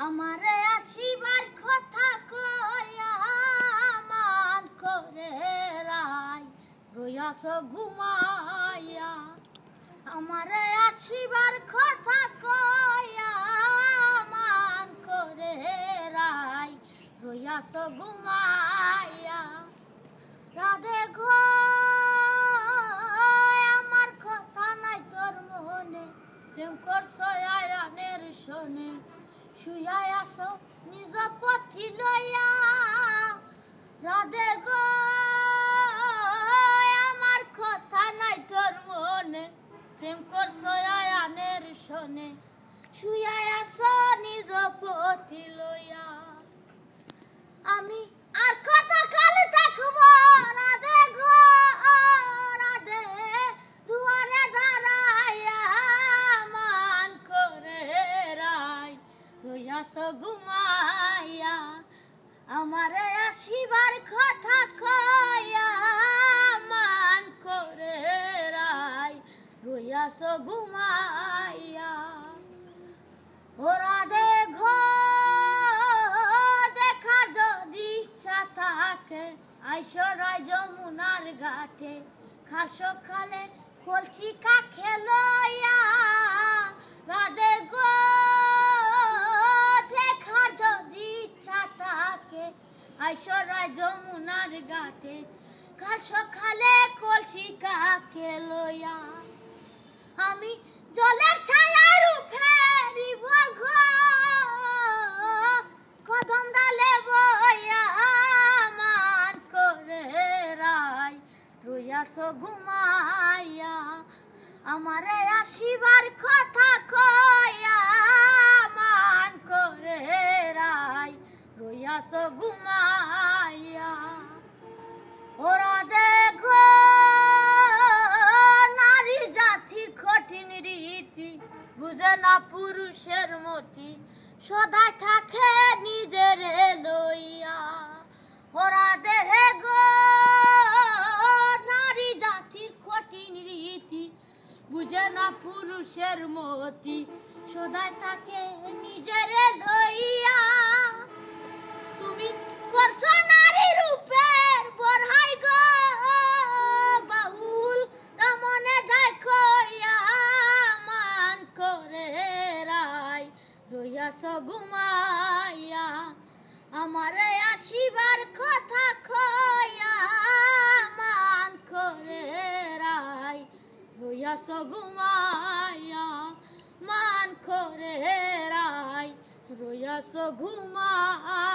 আমারে আসিবার কথা কইয়া মান করে রাই রইয়াছ ঘুমাইয়া। আমারে আসিবার কথা কইয়া মান করে রাই রইয়াছ ঘুমাইয়া। রাধে গো আমার কথা নাই তোর মনে, প্রেম করছ আয়ানের শোনে। শুইয়া আসো নিজ পথি লইয়া। রাধে গো আমার কথা নাই তোর মনে, প্রেম করছ আয়ানের শোনে। শুইয়া আসো নিজ পথি লইয়া। আমি আর কথা কালে থাকবো রাধে গো রাধে, দুয়ারে দাঁড়াইয়া মান করে রাই রইয়াছ ঘুমাইয়া। আমারে আসিবার কথা কইয়া মান করে রাই রইয়াছ ঘুমাইয়া। ও রাধে গো দেখা যদি ইচ্ছা থাকে আইসো রাই যমুনার ঘাটে। খাল সকালে কলসি কাখে লইয়া। রাধে গো দেখার যদি ইচ্ছা থাকে আইসো রাই যমুনার ঘাটে। খাল সকালে কলসি কাখে লইয়া। আমি জলের ছায়ার ফেরিব গো কদম ডালে বইয়া মান করে রাই রইয়াছ ঘুমাইয়া। আমারে আসিবার কথা কইয়া মান করে রাই রইয়াছ ঘুমাইয়া। ওরা দেখো নারী জাতির কঠিন রীতি, বুঝে না পুরুষের মতি, সদাই থাকে নিজের লইয়া। ওরা দেহে গো নারী জাতির কঠিন রীতি, বুঝে না পুরুষের মতি, সদাই থাকে নিজের লইয়া। তুমি করছো নারী রূপের বড়াই গো বাউল রমনে যায় কইয়া মান করে রাই রইয়াছ ঘুমাইয়া। আমারে আসিবার কথা কইয়া মান করে রাই রইয়াছ ঘুমাইয়া। মান করে রাই রইয়াছ ঘুমাইয়া।